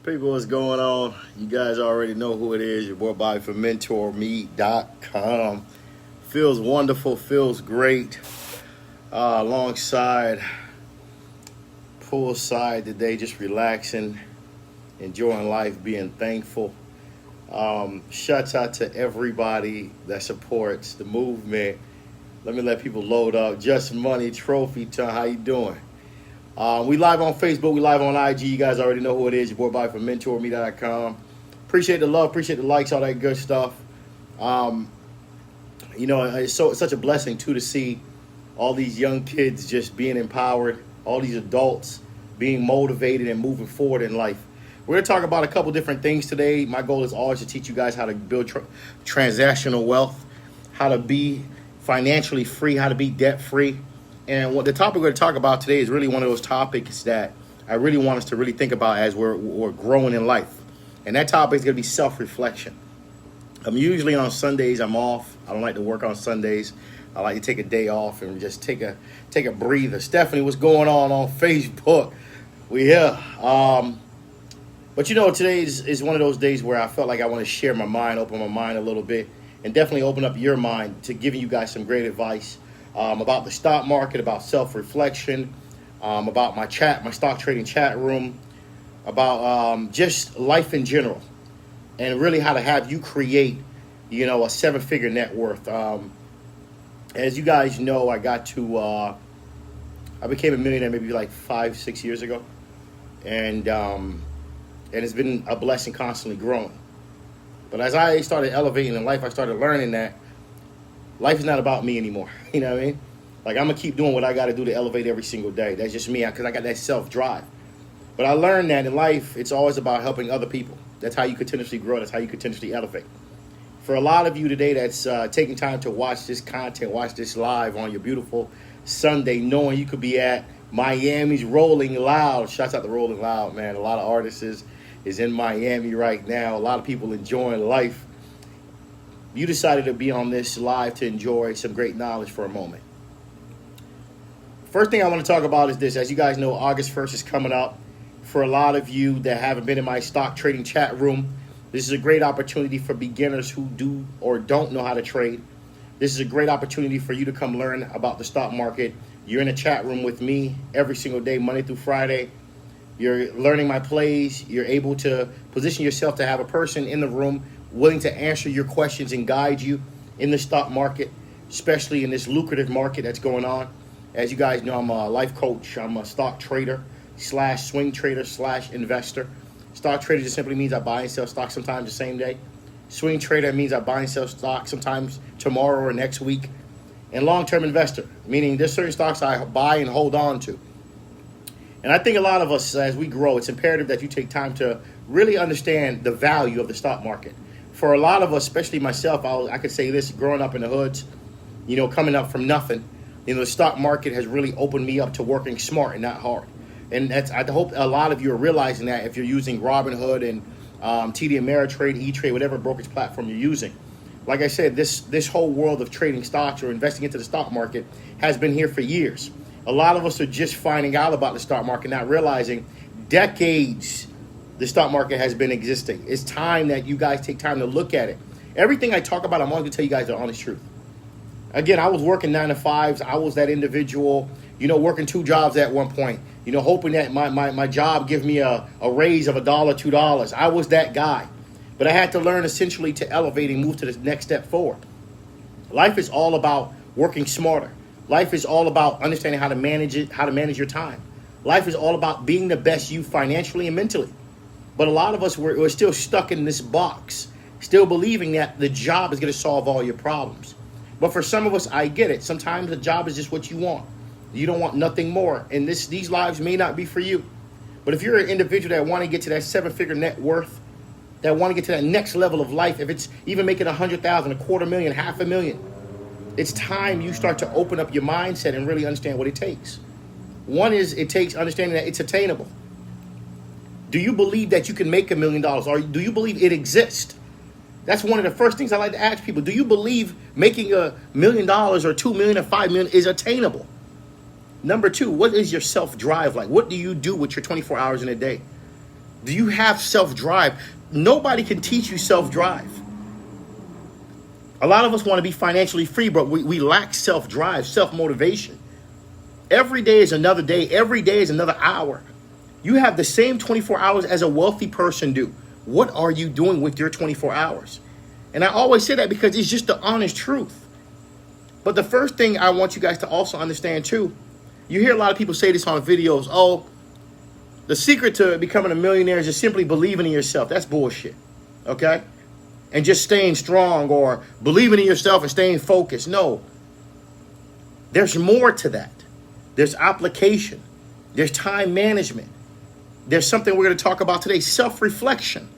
People, what's going on? You guys already know who it is. Your boy Bobby from Mentourme.com. Feels wonderful, feels great. Alongside, poolside today, just relaxing, enjoying life, being thankful. Shouts out to everybody that supports the movement. Let people load up. Just Money Trophy Time. How you doing? We live on Facebook. We live on IG. You guys already know who it is. Your boy Bobby from Mentourme.com. Appreciate the love. Appreciate the likes. All that good stuff. It's such a blessing too to see all these young kids just being empowered. All these adults being motivated and moving forward in life. We're going to talk about a couple different things today. My goal is always to teach you guys how to build transactional wealth, how to be financially free, how to be debt free. And what the topic we're going to talk about today is really one of those topics that I really want us to really think about as we're growing in life. And that topic is going to be self-reflection. Usually on Sundays, I'm off. I don't like to work on Sundays. I like to take a day off and just take a breather. Stephanie, what's going on Facebook? We here. But today is one of those days where I felt like I want to share my mind, open my mind a little bit, and definitely open up your mind to giving you guys some great advice about the stock market, about self-reflection, about my stock trading chat room, about just life in general, and really how to have you create, a seven-figure net worth. As you guys know, I became a millionaire maybe like 5-6 years ago, and it's been a blessing constantly growing. But as I started elevating in life, I started learning that life is not about me anymore. You know what I mean? Like, I'm going to keep doing what I got to do to elevate every single day. That's just me, because I got that self-drive. But I learned that in life, it's always about helping other people. That's how you continuously grow. That's how you continuously elevate. For a lot of you today that's taking time to watch this content, watch this live on your beautiful Sunday, knowing you could be at Miami's Rolling Loud. Shouts out to Rolling Loud, man. A lot of artists is in Miami right now. A lot of people enjoying life. You decided to be on this live to enjoy some great knowledge for a moment. First thing I want to talk about is this. As you guys know, August 1st is coming up. For a lot of you that haven't been in my stock trading chat room, this is a great opportunity for beginners who do or don't know how to trade. This is a great opportunity for you to come learn about the stock market. You're in a chat room with me every single day, Monday through Friday. You're learning my plays. You're able to position yourself to have a person in the room willing to answer your questions and guide you in the stock market, especially in this lucrative market that's going on. As you guys know, I'm a life coach. I'm a stock trader / swing trader / investor. Stock trader just simply means I buy and sell stocks sometimes the same day. Swing trader means I buy and sell stocks sometimes tomorrow or next week. And long-term investor, meaning there's certain stocks I buy and hold on to. And I think a lot of us, as we grow, it's imperative that you take time to really understand the value of the stock market. For a lot of us, especially myself, I could say this, growing up in the hoods, coming up from nothing, the stock market has really opened me up to working smart and not hard. And I hope a lot of you are realizing that if you're using Robinhood and TD Ameritrade, E-Trade, whatever brokerage platform you're using. Like I said, this whole world of trading stocks or investing into the stock market has been here for years. A lot of us are just finding out about the stock market, not realizing decades the stock market has been existing. It's time that you guys take time to look at it. Everything I talk about, I'm always going to tell you guys the honest truth. Again, I was working 9 to 5s. I was that individual, working 2 jobs at one point, hoping that my job give me a raise of $1, $2. I was that guy. But I had to learn essentially to elevate and move to the next step forward. Life is all about working smarter. Life is all about understanding how to manage it, how to manage your time. Life is all about being the best you financially and mentally. But a lot of us, we're still stuck in this box, still believing that the job is going to solve all your problems. But for some of us, I get it. Sometimes the job is just what you want. You don't want nothing more. And these lives may not be for you. But if you're an individual that want to get to that 7-figure net worth, that want to get to that next level of life, if it's even making 100,000, $250,000, $500,000, it's time you start to open up your mindset and really understand what it takes. One is it takes understanding that it's attainable. Do you believe that you can make $1 million, or do you believe it exists? That's one of the first things I like to ask people. Do you believe making $1 million or $2 million or $5 million is attainable? Number 2, what is your self-drive like? What do you do with your 24 hours in a day? Do you have self-drive? Nobody can teach you self-drive. A lot of us want to be financially free, but we lack self-drive, self-motivation. Every day is another day. Every day is another hour. You have the same 24 hours as a wealthy person do. What are you doing with your 24 hours? And I always say that because it's just the honest truth. But the first thing I want you guys to also understand too, you hear a lot of people say this on videos. Oh, the secret to becoming a millionaire is just simply believing in yourself. That's bullshit. Okay? And just staying strong or believing in yourself and staying focused. No. There's more to that. There's application. There's time management. There's something we're going to talk about today, self-reflection.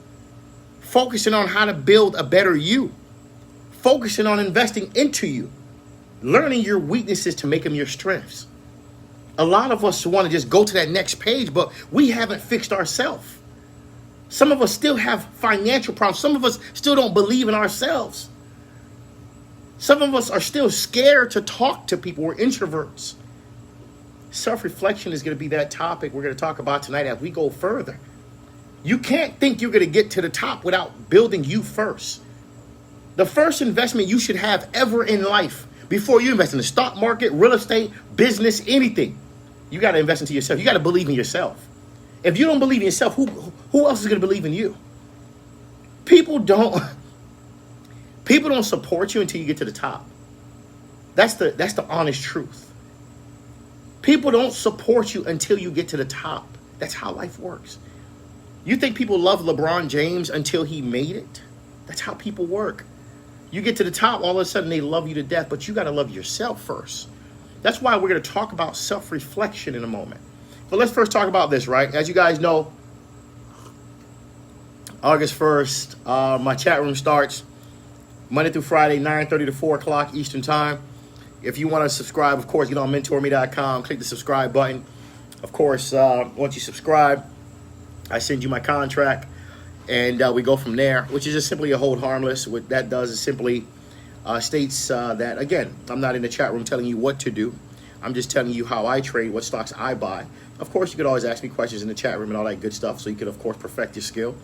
Focusing on how to build a better you. Focusing on investing into you. Learning your weaknesses to make them your strengths. A lot of us want to just go to that next page, but we haven't fixed ourselves. Some of us still have financial problems. Some of us still don't believe in ourselves. Some of us are still scared to talk to people. We're introverts. Self-reflection is going to be that topic we're going to talk about tonight as we go further. You can't think you're going to get to the top without building you first. The first investment you should have ever in life, before you invest in the stock market, real estate, business, anything, you got to invest into yourself. You got to believe in yourself. If you don't believe in yourself, who else is going to believe in you? People don't support you until you get to the top. That's the honest truth. People don't support you until you get to the top. That's how life works. You think people love LeBron James until he made it? That's how people work. You get to the top, all of a sudden they love you to death, but you got to love yourself first. That's why we're going to talk about self-reflection in a moment. But let's first talk about this, right? As you guys know, August 1st, my chat room starts Monday through Friday, 9:30 to 4 o'clock Eastern time. If you want to subscribe, of course, get on Mentourme.com, click the subscribe button. Of course, once you subscribe, I send you my contract, and we go from there, which is just simply a hold harmless. What that does is simply states that, again, I'm not in the chat room telling you what to do. I'm just telling you how I trade, what stocks I buy. Of course, you could always ask me questions in the chat room and all that good stuff, so you could, of course, perfect your skill.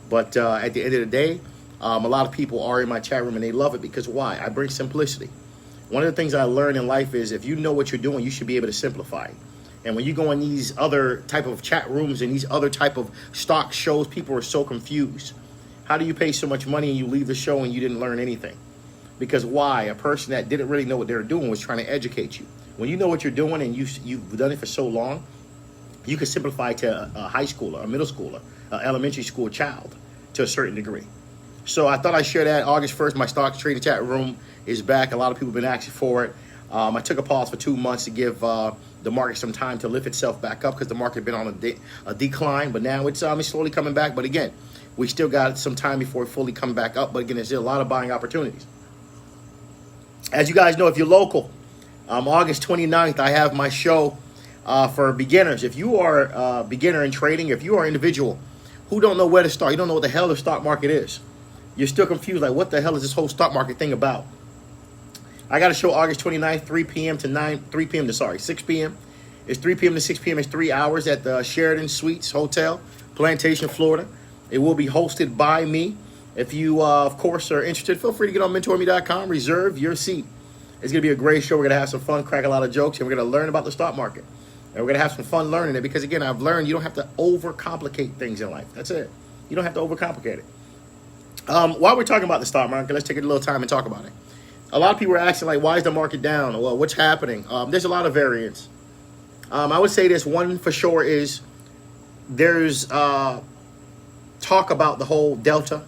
But at the end of the day, a lot of people are in my chat room, and they love it because why? I bring simplicity. One of the things I learned in life is if you know what you're doing, you should be able to simplify it. And when you go in these other type of chat rooms and these other type of stock shows, people are so confused. How do you pay so much money and you leave the show and you didn't learn anything? Because why? A person that didn't really know what they were doing was trying to educate you. When you know what you're doing and you've done it for so long, you can simplify to a high schooler, a middle schooler, an elementary school child to a certain degree. So I thought I'd share that. August 1st, my stock trading chat room is back. A lot of people have been asking for it. I took a pause for 2 months to give the market some time to lift itself back up because the market had been on a decline, but now it's slowly coming back. But again, we still got some time before it fully comes back up. But again, there's still a lot of buying opportunities. As you guys know, if you're local, August 29th, I have my show for beginners. If you are a beginner in trading, if you are an individual who don't know where to start, you don't know what the hell the stock market is, you're still confused, like what the hell is this whole stock market thing about? I got a show August 29th, 6 p.m. It's 3 p.m. to 6 p.m. It's 3 hours at the Sheraton Suites Hotel, Plantation, Florida. It will be hosted by me. If you, of course, are interested, feel free to get on Mentourme.com, reserve your seat. It's going to be a great show. We're going to have some fun, crack a lot of jokes, and we're going to learn about the stock market. And we're going to have some fun learning it because, again, I've learned you don't have to overcomplicate things in life. That's it. You don't have to overcomplicate it. While we're talking about the stock market, let's take a little time and talk about it. A lot of people are asking, like, why is the market down? Well, what's happening? There's a lot of variance. I would say this one for sure is there's talk about the whole Delta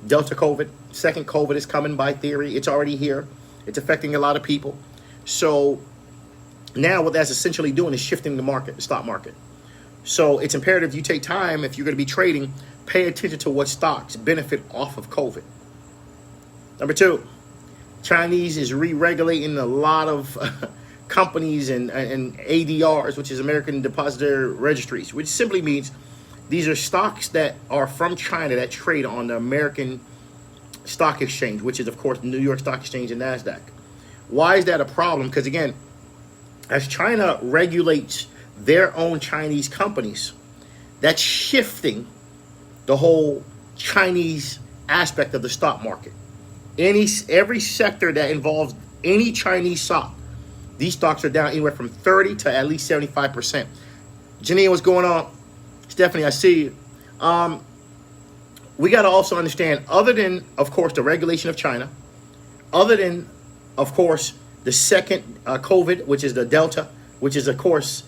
COVID. Second COVID is coming by theory. It's already here. It's affecting a lot of people. So now what that's essentially doing is shifting the market, the stock market. So it's imperative you take time, if you're going to be trading, pay attention to what stocks benefit off of COVID. Number two, Chinese is re-regulating a lot of companies and ADRs, which is American Depository Registries, which simply means these are stocks that are from China that trade on the American Stock Exchange, which is, of course, New York Stock Exchange and NASDAQ. Why is that a problem? Because, again, as China regulates their own Chinese companies, that's shifting the whole Chinese aspect of the stock market. Every sector that involves any Chinese stock, these stocks are down anywhere from 30 to at least 75%. Janine, what's going on? Stephanie, I see you. We got to also understand, other than, of course, the regulation of China, other than, of course, the second COVID, which is the Delta, which is, of course,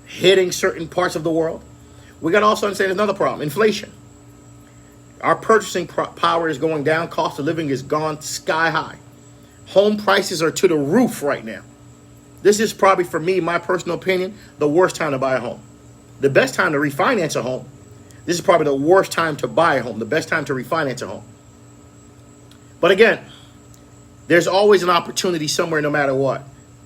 hitting certain parts of the world, we got to also understand another problem, inflation. Our purchasing power is going down. Cost of living is gone sky high. Home prices are to the roof right now. This is probably, for me, my personal opinion, the worst time to buy a home. The best time to refinance a home. This is probably the worst time to buy a home. The best time to refinance a home. But again, there's always an opportunity somewhere no matter what.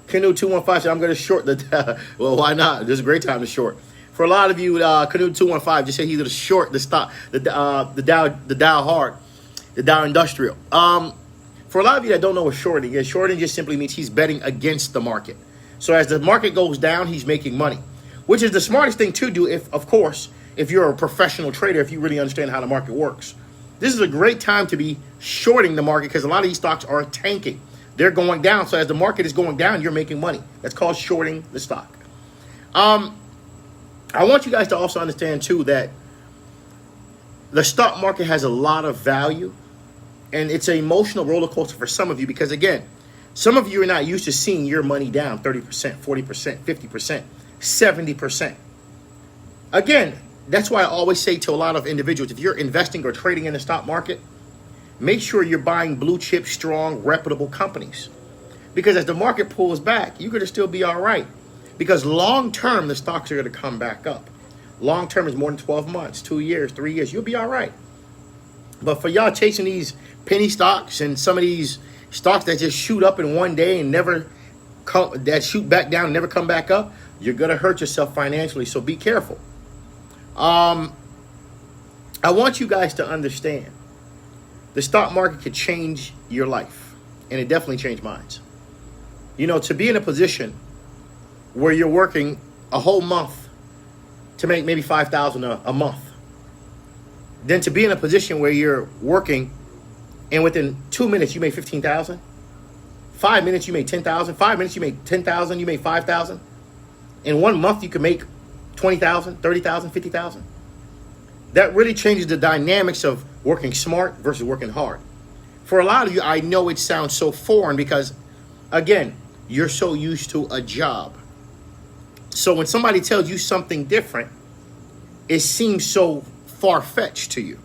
Canoe 215 said, I'm going to short the... well, why not? This is a great time to short. For a lot of you, Canoe 215 just said he's going to short the stock, the Dow hard, the Dow Industrial. For a lot of you that don't know what shorting is, shorting just simply means he's betting against the market. So as the market goes down, he's making money, which is the smartest thing to do if, of course, if you're a professional trader, if you really understand how the market works. This is a great time to be shorting the market because a lot of these stocks are tanking. They're going down. So as the market is going down, you're making money. That's called shorting the stock. I want you guys to also understand, too, that the stock market has a lot of value. And it's an emotional roller coaster for some of you because, again, some of you are not used to seeing your money down 30%, 40%, 50%, 70%. Again, that's why I always say to a lot of individuals, if you're investing or trading in the stock market, make sure you're buying blue chip, strong, reputable companies. Because as the market pulls back, you're going to still be all right. Because long term, the stocks are going to come back up. Long term is more than 12 months, 2 years, 3 years. You'll be all right. But for y'all chasing these penny stocks and some of these stocks that just shoot up in one day and that shoot back down and never come back up, you're going to hurt yourself financially. So be careful. I want you guys to understand the stock market could change your life, and it definitely changed mine. You know, to be in a position where you're working a whole month to make maybe $5,000 a month, then to be in a position where you're working and within 2 minutes you make 15,000, 5 minutes you make 10,000, 5 minutes you make 10,000, you make 5,000. In 1 month you can make 20,000, 30,000, 50,000. That really changes the dynamics of working smart versus working hard. For a lot of you, I know it sounds so foreign because, again, you're so used to a job. So when somebody tells you something different, it seems so far-fetched to you.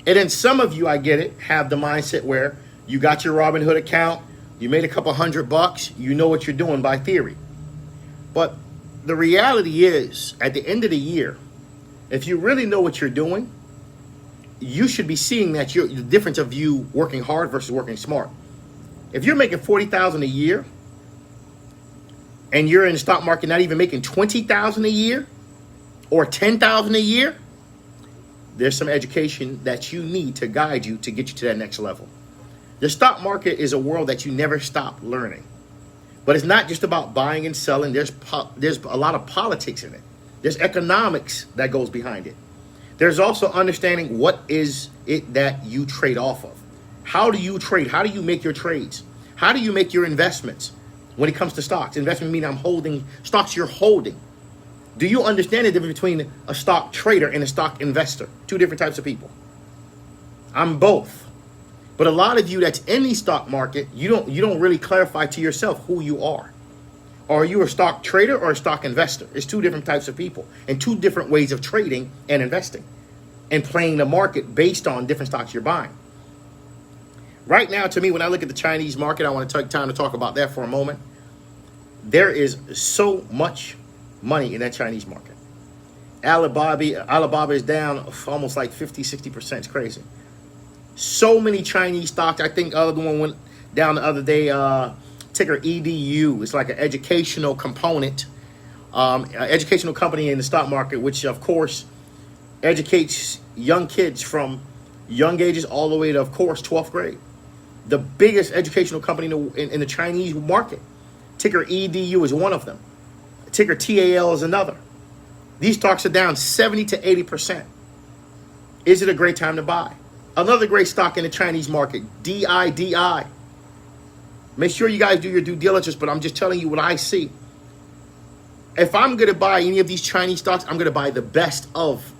And then some of you, I get it, have the mindset where you got your Robinhood account, you made a couple $100, you know what you're doing by theory. But the reality is, at the end of the year, if you really know what you're doing, you should be seeing that the difference of you working hard versus working smart. If you're making $40,000 a year and you're in the stock market not even making $20,000 a year or $10,000 a year, there's some education that you need to guide you to get you to that next level. The stock market is a world that you never stop learning. But it's not just about buying and selling. There's a lot of politics in it. There's economics that goes behind it. There's also understanding what is it that you trade off of. How do you trade? How do you make your trades? How do you make your investments when it comes to stocks? Investment meaning I'm holding stocks you're holding. Do you understand the difference between a stock trader and a stock investor? Two different types of people. I'm both. But a lot of you that's in the stock market, you don't really clarify to yourself who you are. Are you a stock trader or a stock investor? It's two different types of people and two different ways of trading and investing and playing the market based on different stocks you're buying. Right now, to me, when I look at the Chinese market, I want to take time to talk about that for a moment. There is so much money in that Chinese market. Alibaba is down almost like 50, 60%. It's crazy. So many Chinese stocks. I think the other one went down the other day, ticker EDU. It's like an educational component, educational company in the stock market, which, of course, educates young kids from young ages all the way to, of course, 12th grade. The biggest educational company in the Chinese market. Ticker EDU is one of them. Ticker TAL is another. These stocks are down 70 to 80%. Is it a great time to buy? Another great stock in the Chinese market, DIDI. Make sure you guys do your due diligence, but I'm just telling you what I see. If I'm going to buy any of these Chinese stocks, I'm going to buy the best of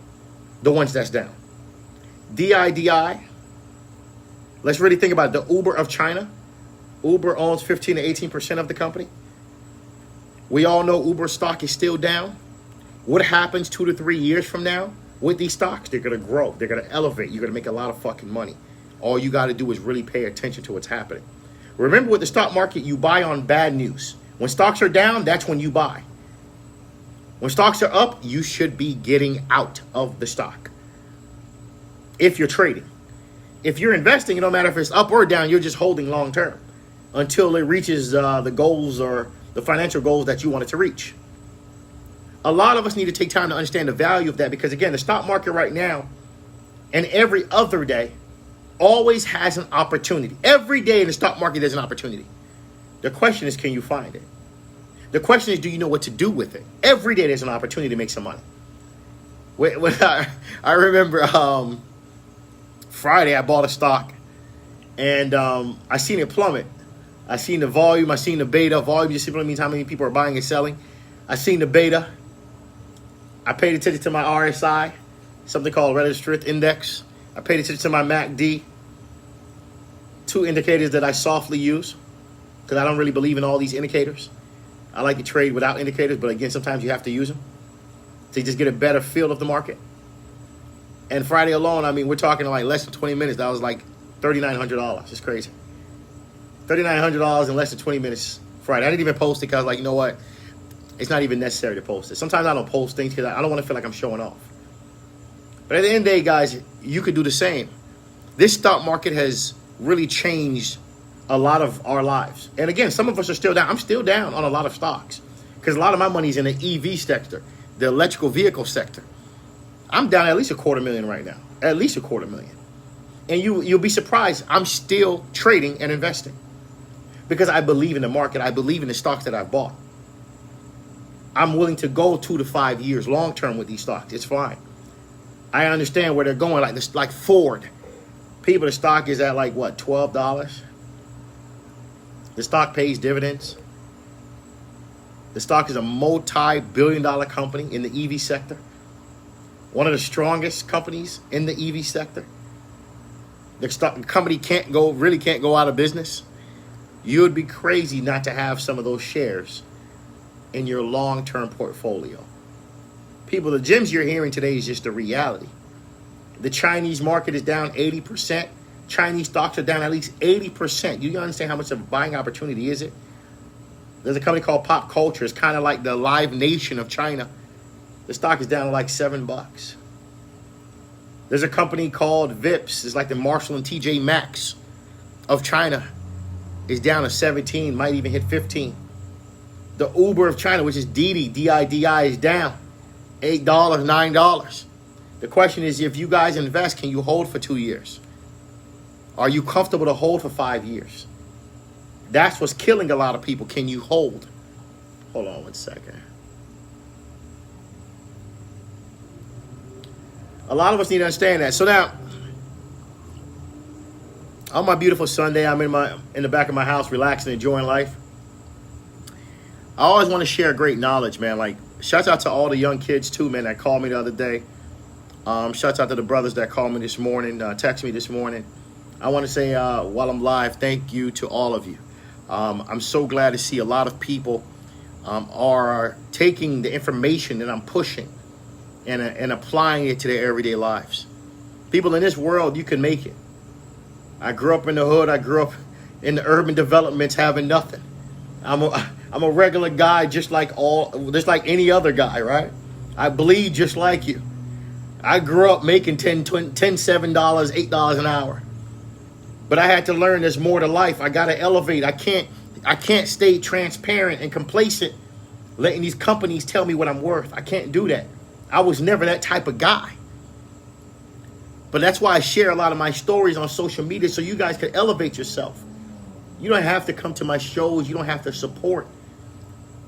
the ones that's down. DIDI. Let's really think about it. The Uber of China. Uber owns 15 to 18% of the company. We all know Uber stock is still down. What happens 2 to 3 years from now with these stocks? They're going to grow. They're going to elevate. You're going to make a lot of fucking money. All you got to do is really pay attention to what's happening. Remember, with the stock market, you buy on bad news. When stocks are down, that's when you buy. When stocks are up, you should be getting out of the stock. If you're trading. If you're investing, it don't matter if it's up or down, you're just holding long term until it reaches the goals or the financial goals that you want it to reach. A lot of us need to take time to understand the value of that, because again, the stock market right now and every other day always has an opportunity. Every day in the stock market, there's an opportunity. The question is, can you find it? The question is, do you know what to do with it? Every day there's an opportunity to make some money. When I remember Friday, I bought a stock and I seen it plummet. I seen the volume, I seen the beta. Volume just simply means how many people are buying and selling. I seen the beta. I paid attention to my RSI, something called Relative Strength Index. I paid attention to my MACD. 2 indicators that I softly use because I don't really believe in all these indicators. I like to trade without indicators, but again, sometimes you have to use them to just get a better feel of the market. And Friday alone, I mean, we're talking like less than 20 minutes. That was like $3,900. It's crazy. $3,900 in less than 20 minutes Friday. I didn't even post it because I was like, you know what? It's not even necessary to post it. Sometimes I don't post things because I don't want to feel like I'm showing off. But at the end of the day, guys, you could do the same. This stock market has really changed a lot of our lives. And again, some of us are still down. I'm still down on a lot of stocks because a lot of my money is in the EV sector, the electrical vehicle sector. I'm down at least $250,000 right now. At least $250,000. And you'll be surprised. I'm still trading and investing because I believe in the market. I believe in the stocks that I've bought. I'm willing to go 2 to 5 years long term with these stocks. It's fine. I understand where they're going. Like this, like Ford. People, the stock is at like what, $12? The stock pays dividends. The stock is a multi-billion-dollar company in the EV sector. One of the strongest companies in the EV sector. The company can't go out of business. You would be crazy not to have some of those shares in your long-term portfolio. People, the gems you're hearing today is just a reality. The Chinese market is down 80%. Chinese stocks are down at least 80%. You understand how much of a buying opportunity is it? There's a company called Pop Culture. It's kind of like the Live Nation of China. The stock is down to like $7. There's a company called Vips. It's like the Marshall and TJ Maxx of China. It's down to 17, might even hit 15. The Uber of China, which is Didi, D-I-D-I, is down $8, $9. The question is, if you guys invest, can you hold for 2 years? Are you comfortable to hold for 5 years? That's what's killing a lot of people. Can you hold? Hold on 1 second. A lot of us need to understand that. So now, on my beautiful Sunday, I'm in the back of my house, relaxing, enjoying life. I always want to share great knowledge, man. Like, shouts out to all the young kids too, man, that called me the other day. Shouts out to the brothers that called me this morning, text me this morning. I want to say, while I'm live, thank you to all of you. I'm so glad to see a lot of people are taking the information that I'm pushing and applying it to their everyday lives. People, in this world, you can make it. I grew up in the hood. I grew up in the urban developments having nothing. I'm a regular guy just like any other guy, right? I bleed just like you. I grew up making $7, $8 an hour. But I had to learn there's more to life. I got to elevate. I can't stay transparent and complacent, letting these companies tell me what I'm worth. I can't do that. I was never that type of guy. But that's why I share a lot of my stories on social media so you guys can elevate yourself. You don't have to come to my shows. You don't have to support.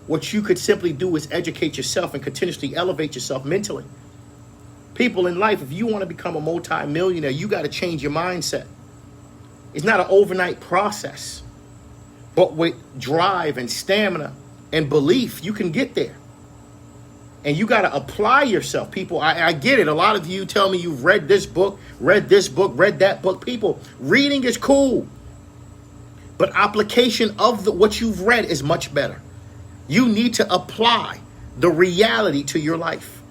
What you could simply do is educate yourself and continuously elevate yourself mentally. People in life, if you want to become a multi-millionaire, you got to change your mindset. It's not an overnight process, but with drive and stamina and belief, you can get there. And you got to apply yourself. People, I get it. A lot of you tell me you've read this book, read that book. People, reading is cool. But application of what you've read is much better. You need to apply the reality to your life.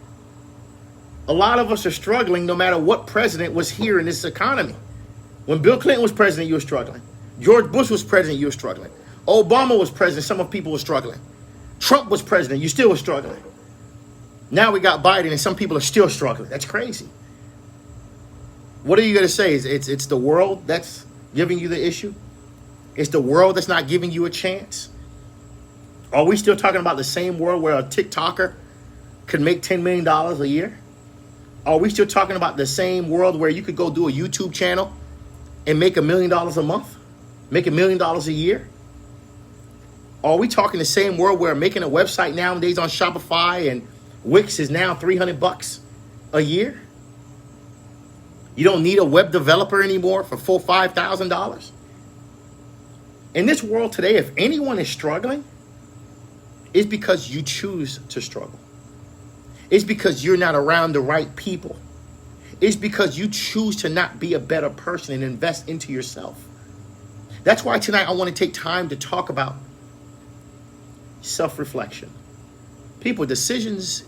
A lot of us are struggling no matter what president was here in this economy. When Bill Clinton was president, you were struggling. George Bush was president, you were struggling. Obama was president, some of people were struggling. Trump was president, you still were struggling. Now we got Biden and some people are still struggling. That's crazy. What are you going to say? It's the world that's giving you the issue? It's the world that's not giving you a chance? Are we still talking about the same world where a TikToker could make $10 million a year? Are we still talking about the same world where you could go do a YouTube channel and make $1 million a month? Make $1 million a year? Are we talking the same world where making a website nowadays on Shopify and Wix is now $300 a year? You don't need a web developer anymore for $5,000? In this world today, if anyone is struggling, it's because you choose to struggle. It's because you're not around the right people. It's because you choose to not be a better person and invest into yourself. That's why tonight I want to take time to talk about self-reflection. People, decisions.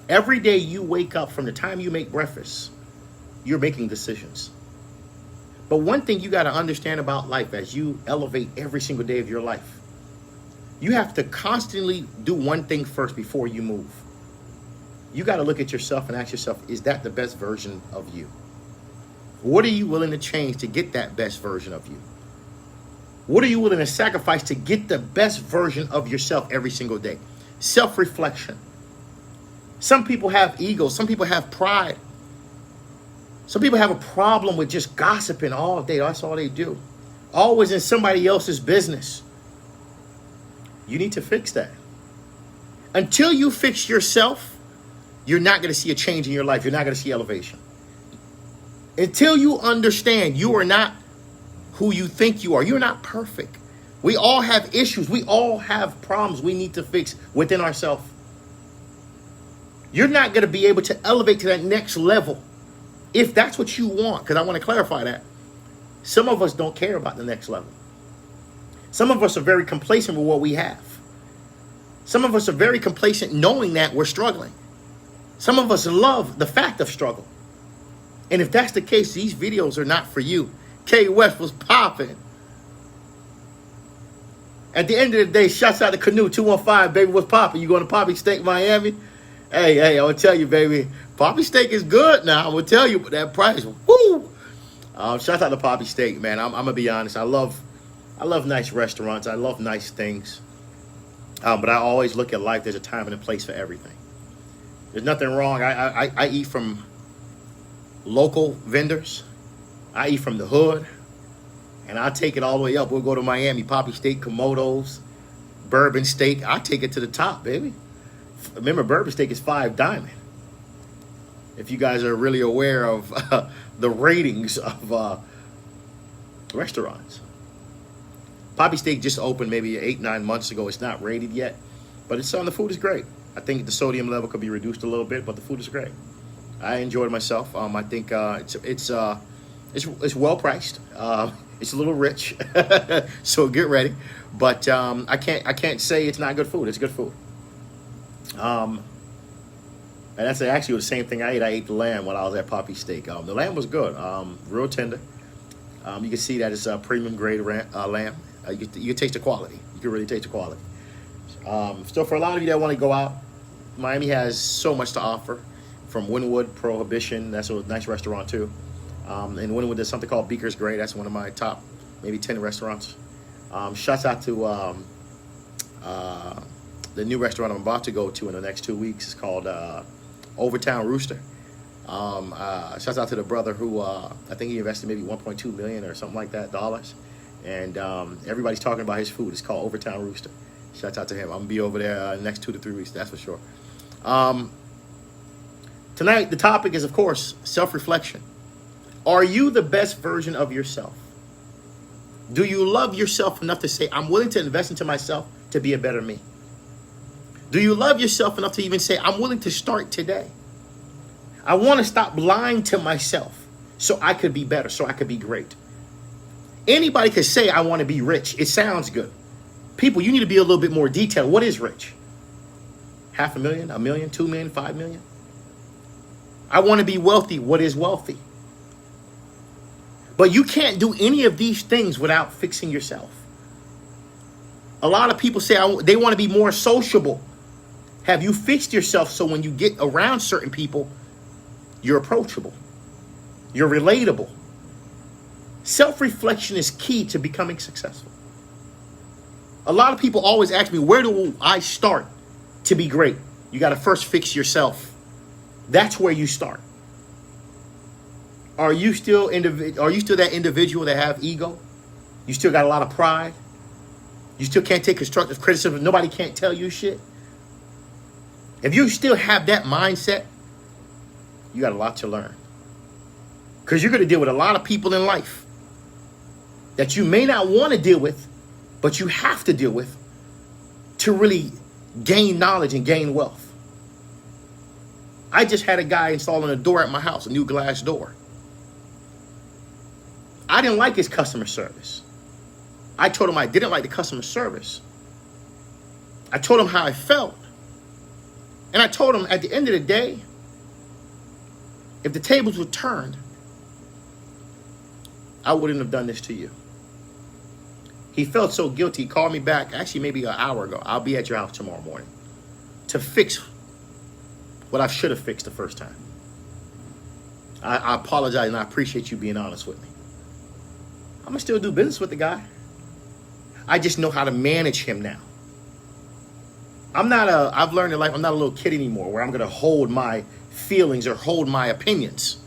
Every day you wake up, from the time you make breakfast, you're making decisions. But one thing you got to understand about life as you elevate every single day of your life, you have to constantly do one thing first before you move. You got to look at yourself and ask yourself, is that the best version of you? What are you willing to change to get that best version of you? What are you willing to sacrifice to get the best version of yourself every single day? Self-reflection. Some people have ego. Some people have pride. Some people have a problem with just gossiping all day. That's all they do. Always in somebody else's business. You need to fix that. Until you fix yourself, you're not going to see a change in your life. You're not going to see elevation. Until you understand you are not who you think you are. You're not perfect. We all have issues. We all have problems we need to fix within ourselves. You're not going to be able to elevate to that next level if that's what you want, because I want to clarify that. Some of us don't care about the next level. Some of us are very complacent with what we have. Some of us are very complacent knowing that we're struggling. Some of us love the fact of struggle. And if that's the case, these videos are not for you. K West was popping. At the end of the day, shouts out to Canoe 215, baby, what's popping? You going to Poppy Steak Miami? Hey, I will tell you, baby, Poppy Steak is good now. I will tell you, but that price, woo! Shout out to Poppy Steak, man. I'm gonna be honest. I love nice restaurants. I love nice things. But I always look at life. There's a time and a place for everything. There's nothing wrong. I eat from local vendors. I eat from the hood, and I take it all the way up. We'll go to Miami, Poppy Steak, Komodos, bourbon steak. I take it to the top, baby. Remember, bourbon steak is $5 Diamond. If you guys are really aware of the ratings of restaurants. Poppy Steak just opened maybe 8-9 months ago. It's not rated yet, but the food is great. I think the sodium level could be reduced a little bit, but the food is great. I enjoyed myself. I think it's well priced. It's a little rich, so get ready. But I can't say it's not good food. It's good food. And that's actually the same thing I ate. I ate the lamb when I was at Poppy Steak. The lamb was good, real tender. You can see that it's a premium grade lamb. You can taste the quality. You can really taste the quality. So for a lot of you that want to go out, Miami has so much to offer. From Wynwood, Prohibition, that's a nice restaurant too. In Wynwood, there's something called Beaker's Grey. That's one of my top, maybe 10 restaurants. Shouts out to the new restaurant I'm about to go to in the next 2 weeks. It's called Overtown Rooster. Shouts out to the brother who I think he invested maybe $1.2 million or something like that dollars. And everybody's talking about his food. It's called Overtown Rooster. Shouts out to him. I'm gonna be over there the next 2 to 3 weeks. That's for sure. Tonight, the topic is, of course, self-reflection. Are you the best version of yourself? Do you love yourself enough to say, I'm willing to invest into myself to be a better me? Do you love yourself enough to even say, I'm willing to start today? I want to stop lying to myself so I could be better, so I could be great. Anybody could say, I want to be rich. It sounds good. People, you need to be a little bit more detailed. What is rich? $500,000, $1 million, $2 million, $5 million? I want to be wealthy. What is wealthy? But you can't do any of these things without fixing yourself. A lot of people say they want to be more sociable. Have you fixed yourself so when you get around certain people, you're approachable, you're relatable? Self-reflection is key to becoming successful. A lot of people always ask me, where do I start to be great? You got to first fix yourself. That's where you start. Are you still that individual that have ego? You still got a lot of pride? You still can't take constructive criticism? Nobody can't tell you shit? If you still have that mindset, you got a lot to learn. Because you're going to deal with a lot of people in life that you may not want to deal with, but you have to deal with to really gain knowledge and gain wealth. I just had a guy installing a door at my house, a new glass door. I didn't like his customer service. I told him I didn't like the customer service. I told him how I felt. And I told him at the end of the day, if the tables were turned, I wouldn't have done this to you. He felt so guilty. He called me back, actually maybe an hour ago. I'll be at your house tomorrow morning to fix what I should have fixed the first time. I apologize and I appreciate you being honest with me. I'm going to still do business with the guy. I just know how to manage him now. I've learned in life, I'm not a little kid anymore where I'm going to hold my feelings or hold my opinions.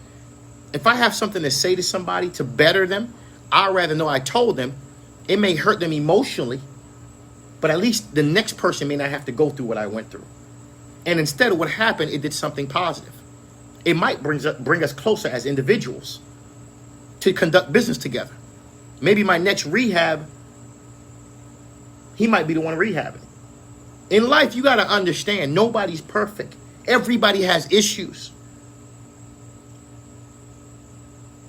If I have something to say to somebody to better them, I'd rather know I told them. It may hurt them emotionally, but at least the next person may not have to go through what I went through. And instead of what happened, it did something positive. It might bring us closer as individuals to conduct business together. Maybe my next rehab, he might be the one rehabbing. In life, you got to understand, nobody's perfect. Everybody has issues.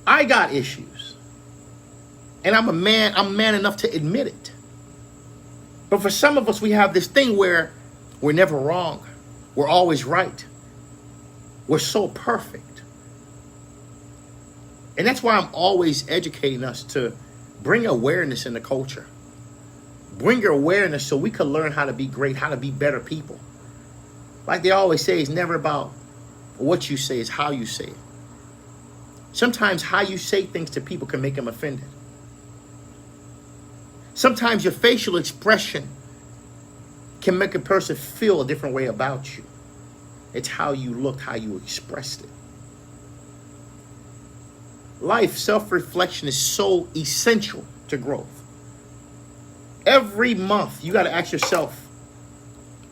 I got issues. And I'm man enough to admit it. But for some of us, we have this thing where we're never wrong. We're always right. We're so perfect. And that's why I'm always educating us to bring awareness in the culture. Bring your awareness so we can learn how to be great, how to be better people. Like they always say, it's never about what you say, it's how you say it. Sometimes how you say things to people can make them offended. Sometimes your facial expression can make a person feel a different way about you. It's how you looked, how you expressed it. Life, self-reflection is so essential to growth. Every month, you got to ask yourself,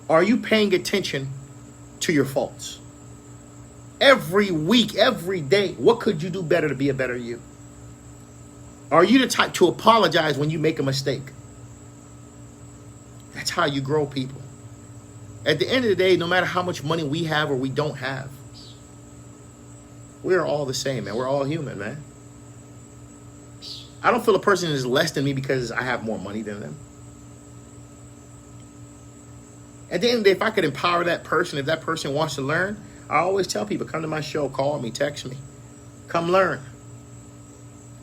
are you paying attention to your faults? Every week, every day, what could you do better to be a better you? Are you the type to apologize when you make a mistake? That's how you grow, people. At the end of the day, no matter how much money we have or we don't have, we're all the same, man. We're all human, man. I don't feel a person is less than me because I have more money than them. At the end of the day, if I could empower that person, if that person wants to learn, I always tell people, come to my show, call me, text me. Come learn.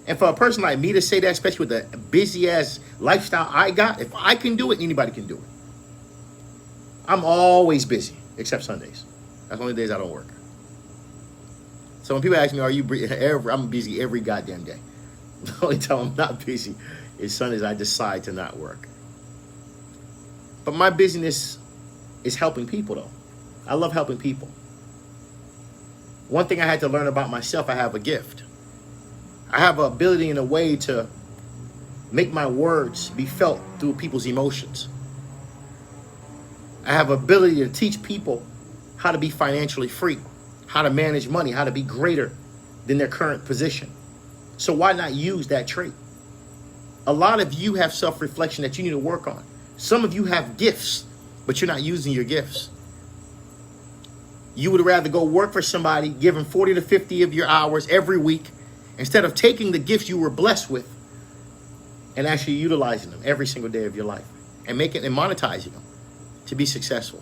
And for a person like me to say that, especially with the busy-ass lifestyle I got, if I can do it, anybody can do it. I'm always busy, except Sundays. That's the only days I don't work. So when people ask me, are you busy? I'm busy every goddamn day. The only time I'm not busy is Sundays. I decide to not work. But my busyness is helping people, though. I love helping people. One thing I had to learn about myself, I have a gift. I have an ability in a way to make my words be felt through people's emotions. I have ability to teach people how to be financially free, how to manage money, how to be greater than their current position. So why not use that trait? A lot of you have self-reflection that you need to work on. Some of you have gifts, but you're not using your gifts. You would rather go work for somebody, give them 40 to 50 of your hours every week, instead of taking the gifts you were blessed with and actually utilizing them every single day of your life and making and monetizing them to be successful.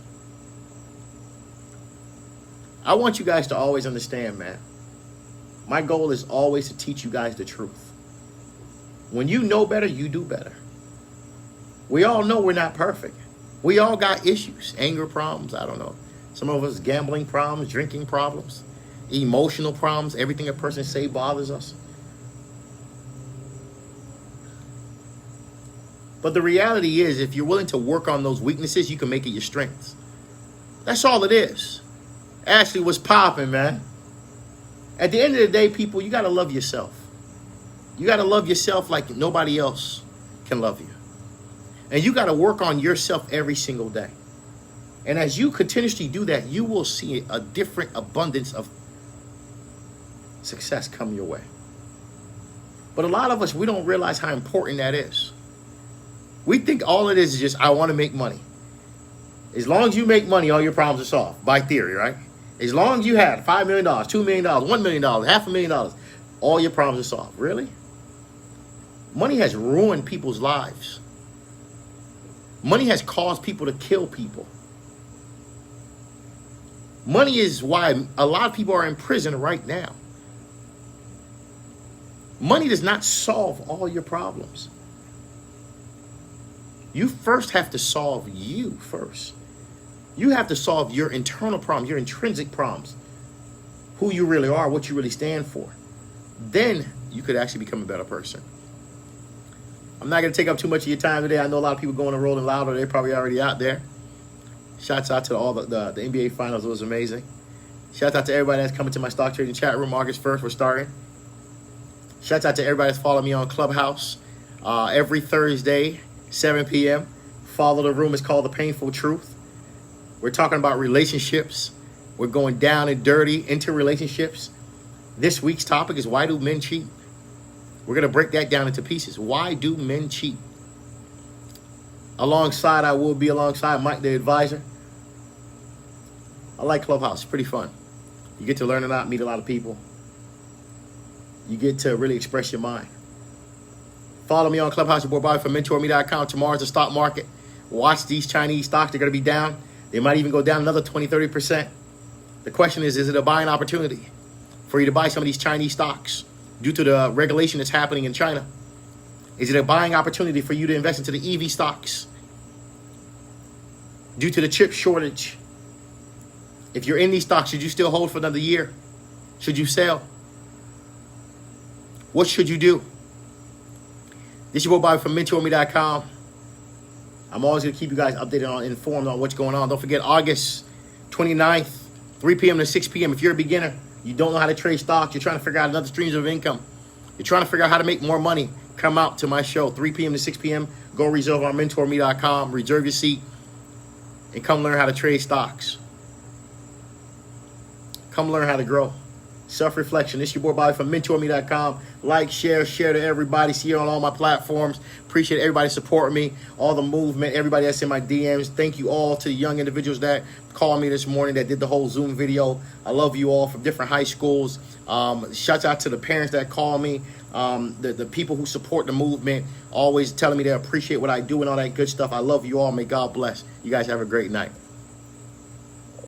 I want you guys to always understand, man. My goal is always to teach you guys the truth. When you know better, you do better. We all know we're not perfect. We all got issues, anger problems, I don't know. Some of us gambling problems, drinking problems, emotional problems. Everything a person say bothers us. But the reality is, if you're willing to work on those weaknesses, you can make it your strengths. That's all it is. Ashley, what's popping, man? At the end of the day, people, you got to love yourself. You got to love yourself like nobody else can love you. And you got to work on yourself every single day. And as you continuously do that, you will see a different abundance of success come your way. But a lot of us, we don't realize how important that is. We think all it is just, I want to make money. As long as you make money, all your problems are solved, by theory, right? As long as you had $5 million, $2 million, $1 million, $500,000, all your problems are solved. Really? Money has ruined people's lives. Money has caused people to kill people. Money is why a lot of people are in prison right now. Money does not solve all your problems. You first have to solve you first. You have to solve your internal problems, your intrinsic problems. Who you really are, what you really stand for. Then you could actually become a better person. I'm not going to take up too much of your time today. I know a lot of people going to Rolling Louder. They're probably already out there. Shouts out to all the NBA Finals. It was amazing. Shouts out to everybody that's coming to my stock trading chat room. August 1st, we're starting. Shouts out to everybody that's following me on Clubhouse. Every Thursday, 7 p.m. Follow the room. It's called The Painful Truth. We're talking about relationships. We're going down and dirty into relationships. This week's topic is, why do men cheat? We're going to break that down into pieces. Why do men cheat? I will be alongside Mike, the advisor. I like Clubhouse. It's pretty fun. You get to learn a lot, meet a lot of people. You get to really express your mind. Follow me on Clubhouse, your boy Bobby from Mentourme.com. Tomorrow's the stock market. Watch these Chinese stocks. They're going to be down. They might even go down another 20, 30%. The question is it a buying opportunity for you to buy some of these Chinese stocks due to the regulation that's happening in China? Is it a buying opportunity for you to invest into the EV stocks due to the chip shortage? If you're in these stocks, should you still hold for another year? Should you sell? What should you do? This is your boy Bobby from Mentourme.com. I'm always going to keep you guys updated on, informed on what's going on. Don't forget, August 29th, 3 p.m. to 6 p.m. If you're a beginner, you don't know how to trade stocks, you're trying to figure out another streams of income, you're trying to figure out how to make more money, come out to my show, 3 p.m. to 6 p.m. Go reserve on Mentourme.com. Reserve your seat and come learn how to trade stocks. Come learn how to grow. Self-reflection. This is your boy Bobby from Mentourme.com. Like, share to everybody. See you on all my platforms. Appreciate everybody supporting me, all the movement, everybody that's in my DMs. Thank you all to the young individuals that called me this morning that did the whole Zoom video. I love you all from different high schools. Shouts out to the parents that call me, the people who support the movement, always telling me they appreciate what I do and all that good stuff. I love you all. May God bless. You guys have a great night.